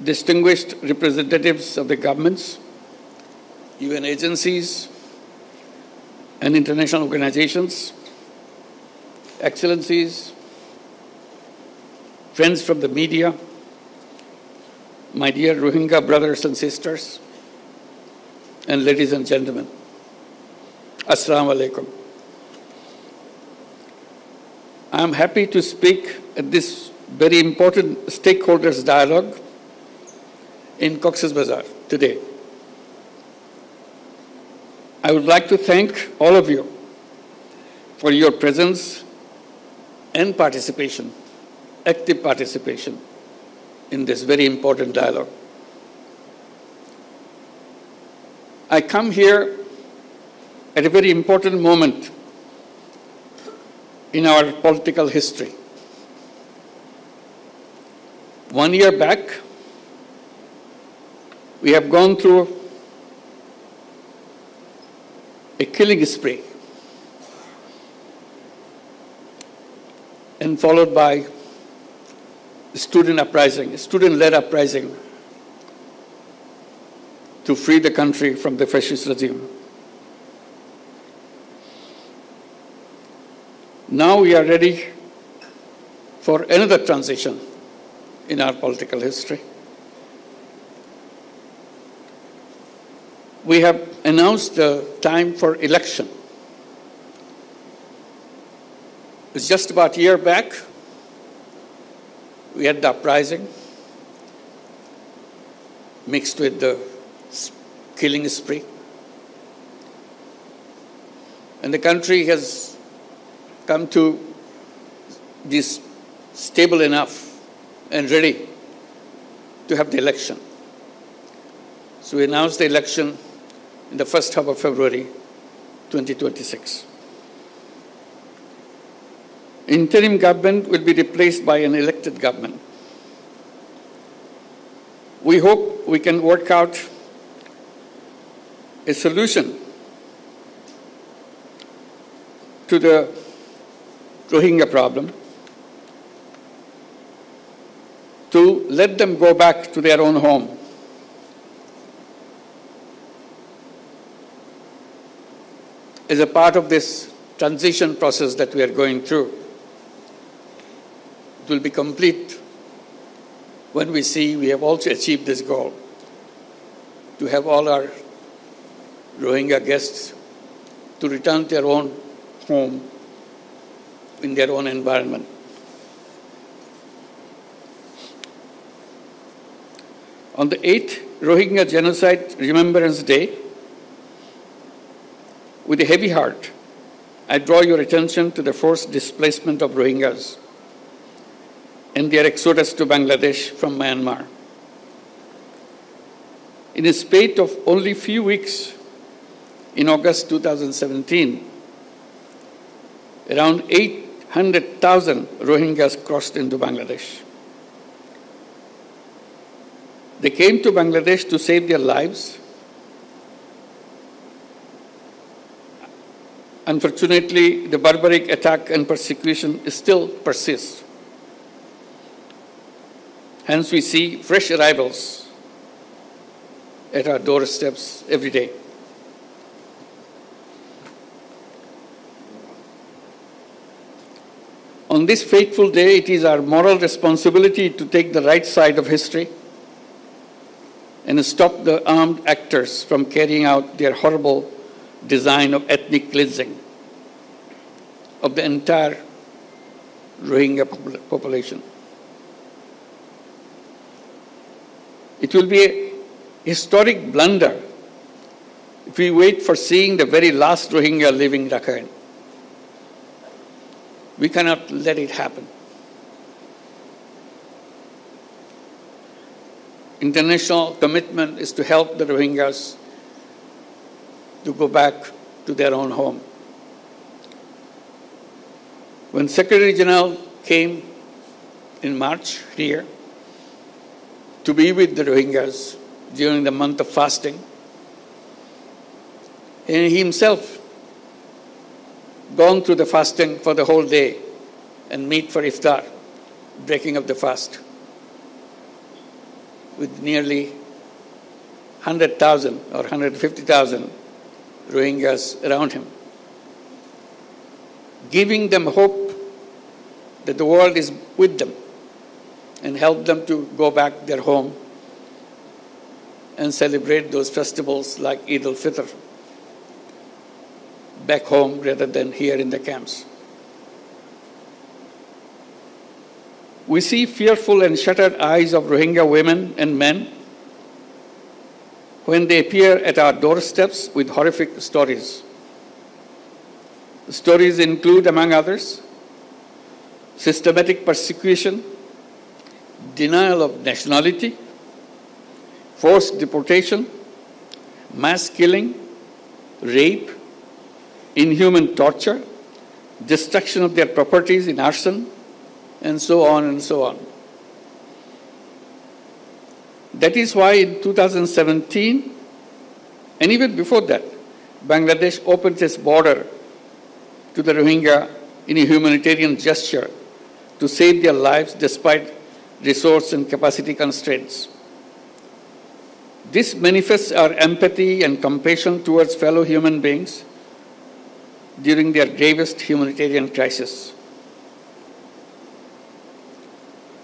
distinguished representatives of the governments, UN agencies, and international organizations, excellencies, friends from the media, my dear Rohingya brothers and sisters, and ladies and gentlemen, Assalamu alaikum. I am happy to speak at this very important stakeholders dialogue in Cox's Bazar today. I would like to thank all of you for your presence and participation, active participation in this very important dialogue. I come here at a very important moment in our political history. 1 year back, we have gone through a killing spree and followed by student uprising, student-led uprising to free the country from the fascist regime. Now we are ready for another transition in our political history. We have announced the time for election. It's just about a year back, we had the uprising mixed with the killing spree. And the country has come to this stable enough and ready to have the election. So we announced the election in the first half of February 2026. Interim government will be replaced by an elected government. We hope we can work out a solution to the Rohingya problem, to let them go back to their own home. As a part of this transition process that we are going through, it will be complete when we see we have also achieved this goal, to have all our Rohingya guests to return to their own home in their own environment. On the 8th Rohingya Genocide Remembrance Day, with a heavy heart, I draw your attention to the forced displacement of Rohingyas and their exodus to Bangladesh from Myanmar. In a spate of only a few weeks, in August 2017, around 800,000 Rohingyas crossed into Bangladesh. They came to Bangladesh to save their lives. Unfortunately, the barbaric attack and persecution still persists. Hence, we see fresh arrivals at our doorsteps every day. On this fateful day, it is our moral responsibility to take the right side of history and stop the armed actors from carrying out their horrible design of ethnic cleansing of the entire Rohingya population. It will be a historic blunder if we wait for seeing the very last Rohingya living Rakhine. We cannot let it happen. International commitment is to help the Rohingyas to go back to their own home. When Secretary General came in March here to be with the Rohingyas during the month of fasting, and he himself gone through the fasting for the whole day and meet for iftar, breaking of the fast. with nearly 100,000 or 150,000 Rohingyas around him, giving them hope that the world is with them and help them to go back their home and celebrate those festivals like Eid al-Fitr back home rather than here in the camps. We see fearful and shuttered eyes of Rohingya women and men when they appear at our doorsteps with horrific stories. The stories include, among others, systematic persecution, denial of nationality, forced deportation, mass killing, rape, inhuman torture, destruction of their properties in arson, and so on and so on. That is why in 2017, and even before that, Bangladesh opened its border to the Rohingya in a humanitarian gesture to save their lives despite resource and capacity constraints. This manifests our empathy and compassion towards fellow human beings during their gravest humanitarian crisis.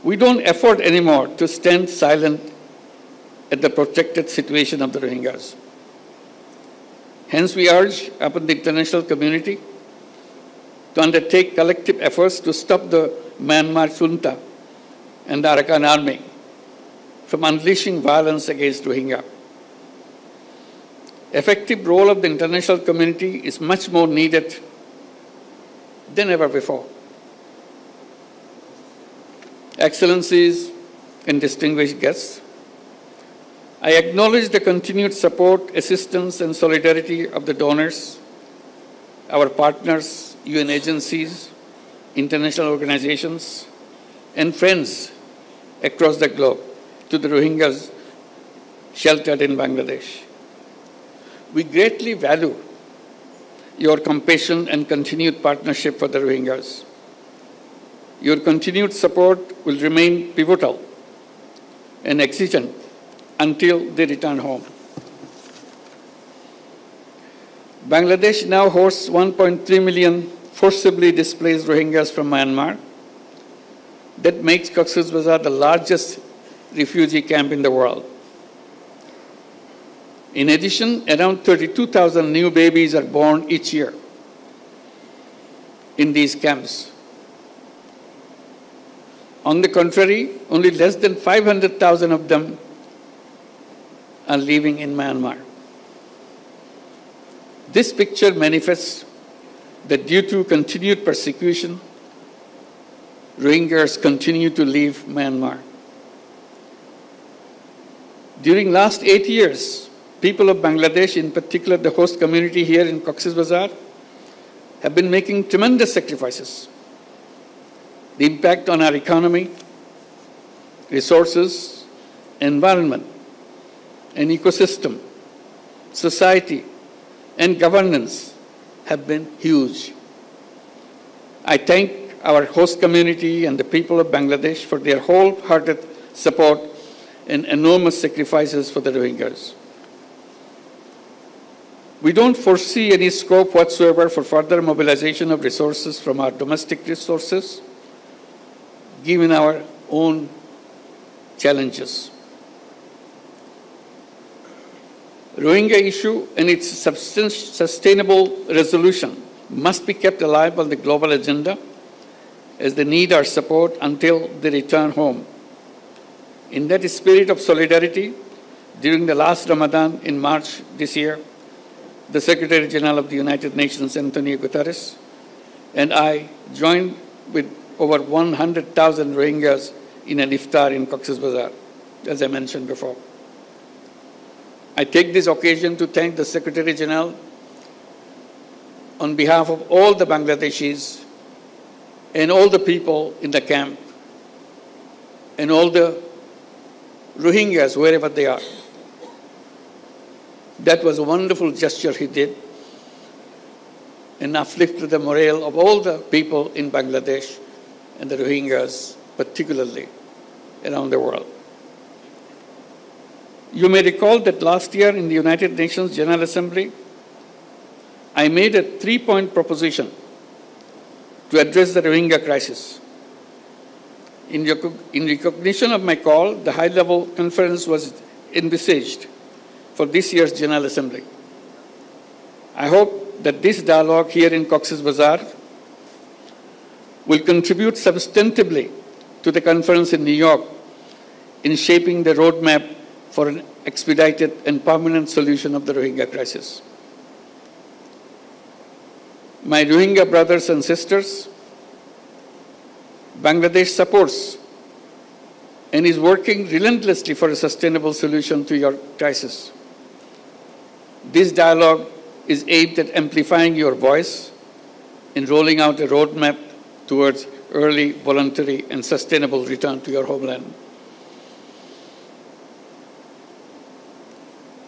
We don't afford anymore to stand silent at the protracted situation of the Rohingyas. Hence, we urge upon the international community to undertake collective efforts to stop the Myanmar junta and the Arakan army from unleashing violence against Rohingya. Effective role of the international community is much more needed than ever before. Excellencies and distinguished guests, I acknowledge the continued support, assistance, and solidarity of the donors, our partners, UN agencies, international organizations, and friends across the globe to the Rohingyas sheltered in Bangladesh. We greatly value your compassion and continued partnership for the Rohingyas. Your continued support will remain pivotal and exigent until they return home. Bangladesh now hosts 1.3 million forcibly displaced Rohingyas from Myanmar. That makes Cox's Bazar the largest refugee camp in the world. In addition, around 32,000 new babies are born each year in these camps. On the contrary, only less than 500,000 of them are living in Myanmar. This picture manifests that due to continued persecution, Rohingyas continue to leave Myanmar. During last 8 years, people of Bangladesh, in particular the host community here in Cox's Bazar, have been making tremendous sacrifices. The impact on our economy, resources, environment, and ecosystem, society, and governance have been huge. I thank our host community and the people of Bangladesh for their wholehearted support and enormous sacrifices for the Rohingyas. We don't foresee any scope whatsoever for further mobilization of resources from our domestic resources, given our own challenges. Rohingya issue and its sustainable resolution must be kept alive on the global agenda as they need our support until they return home. In that spirit of solidarity, during the last Ramadan in March this year, the Secretary General of the United Nations, Antonio Guterres, and I joined with over 100,000 Rohingyas in an iftar in Cox's Bazar, as I mentioned before. I take this occasion to thank the Secretary General on behalf of all the Bangladeshis and all the people in the camp and all the Rohingyas, wherever they are. That was a wonderful gesture he did and uplifted the morale of all the people in Bangladesh and the Rohingyas, particularly around the world. You may recall that last year in the United Nations General Assembly, I made a 3-point proposition to address the Rohingya crisis. In recognition of my call, the high-level conference was envisaged for this year's General Assembly. I hope that this dialogue here in Cox's Bazar will contribute substantively to the conference in New York in shaping the roadmap for an expedited and permanent solution of the Rohingya crisis. My Rohingya brothers and sisters, Bangladesh supports and is working relentlessly for a sustainable solution to your crisis. This dialogue is aimed at amplifying your voice in rolling out a roadmap towards early, voluntary, and sustainable return to your homeland.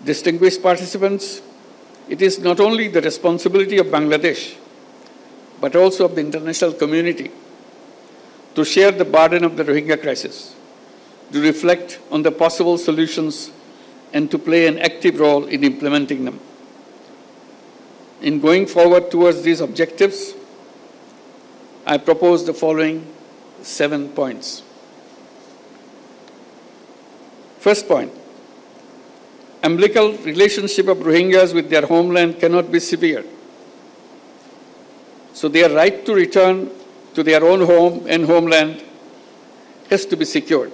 Distinguished participants, it is not only the responsibility of Bangladesh, but also of the international community to share the burden of the Rohingya crisis, to reflect on the possible solutions, and to play an active role in implementing them. In going forward towards these objectives, I propose the following 7 points. First point, umbilical relationship of Rohingyas with their homeland cannot be severed. So their right to return to their own home and homeland has to be secured.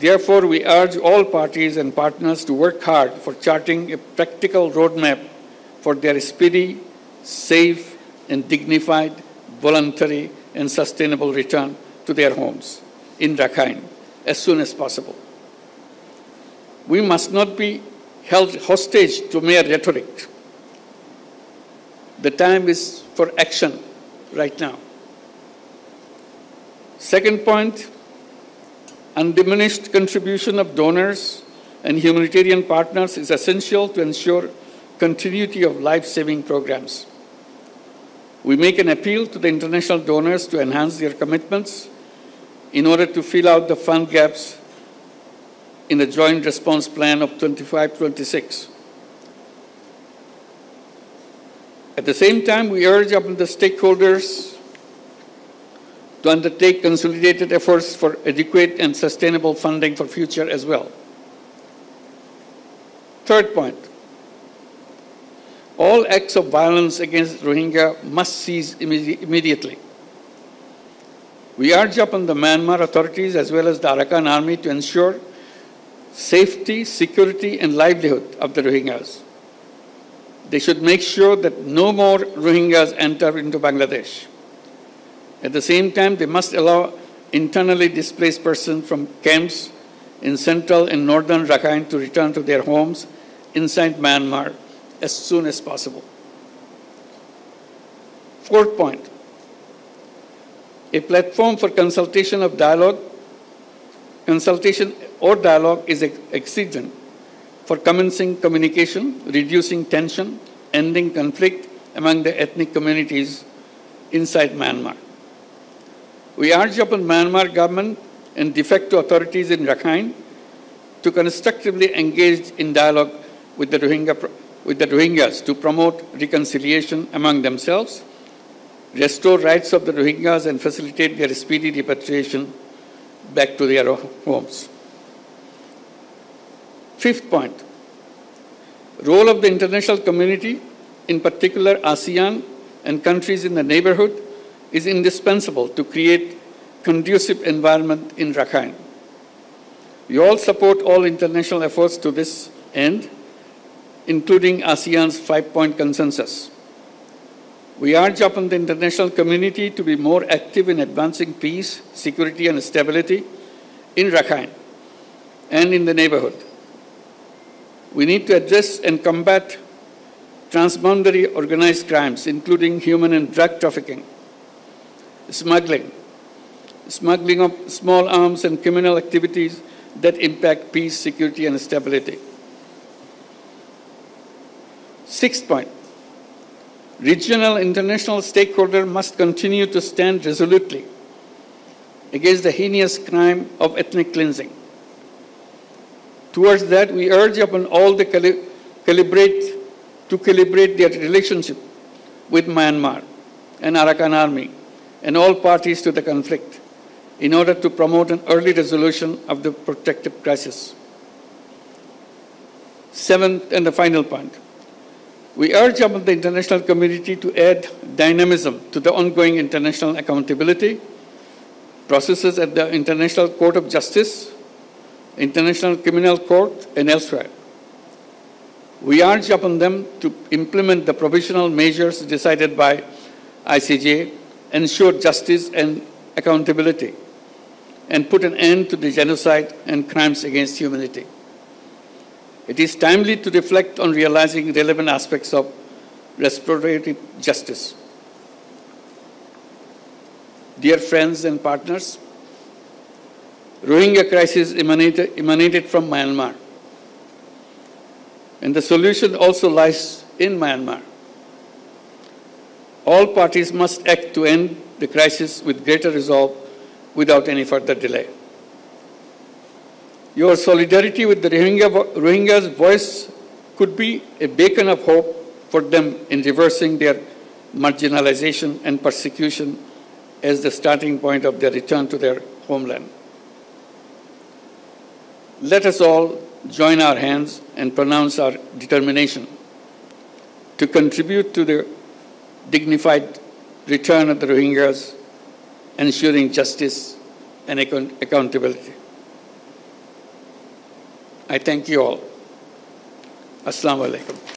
Therefore, we urge all parties and partners to work hard for charting a practical roadmap for their speedy, safe, and dignified, voluntary, and sustainable return to their homes in Rakhine as soon as possible. We must not be held hostage to mere rhetoric. The time is for action right now. Second point, undiminished contribution of donors and humanitarian partners is essential to ensure continuity of life-saving programs. We make an appeal to the international donors to enhance their commitments in order to fill out the fund gaps in the Joint Response Plan of 25-26. At the same time, we urge upon the stakeholders to undertake consolidated efforts for adequate and sustainable funding for future as well. Third point, all acts of violence against Rohingya must cease immediately. We urge upon the Myanmar authorities as well as the Arakan army to ensure safety, security, and livelihood of the Rohingyas. They should make sure that no more Rohingyas enter into Bangladesh. At the same time, they must allow internally displaced persons from camps in central and northern Rakhine to return to their homes inside Myanmar as soon as possible. Fourth point, a platform for consultation or dialogue is exigent for commencing communication, reducing tension, ending conflict among the ethnic communities inside Myanmar. We urge upon Myanmar government and de facto authorities in Rakhine to constructively engage in dialogue with the Rohingyas to promote reconciliation among themselves, restore rights of the Rohingyas, and facilitate their speedy repatriation back to their homes. Fifth point, role of the international community, in particular ASEAN and countries in the neighborhood, is indispensable to create conducive environment in Rakhine. We all support all international efforts to this end, including ASEAN's 5-point consensus. We urge upon the international community to be more active in advancing peace, security, and stability in Rakhine and in the neighborhood. We need to address and combat transboundary organized crimes, including human and drug trafficking, smuggling of small arms, and criminal activities that impact peace, security, and stability. Sixth point, regional and international stakeholders must continue to stand resolutely against the heinous crime of ethnic cleansing. Towards that, we urge upon all to calibrate their relationship with Myanmar and Arakan Army and all parties to the conflict in order to promote an early resolution of the protracted crisis. Seventh and the final point, we urge upon the international community to add dynamism to the ongoing international accountability processes at the International Court of Justice, International Criminal Court, and elsewhere. We urge upon them to implement the provisional measures decided by ICJ, ensure justice and accountability, and put an end to the genocide and crimes against humanity. It is timely to reflect on realizing relevant aspects of restorative justice. Dear friends and partners, Rohingya crisis emanated from Myanmar, and the solution also lies in Myanmar. All parties must act to end the crisis with greater resolve without any further delay. Your solidarity with the Rohingyas' voice could be a beacon of hope for them in reversing their marginalization and persecution as the starting point of their return to their homeland. Let us all join our hands and pronounce our determination to contribute to the dignified return of the Rohingyas, ensuring justice and accountability. I thank you all. Assalamu alaikum.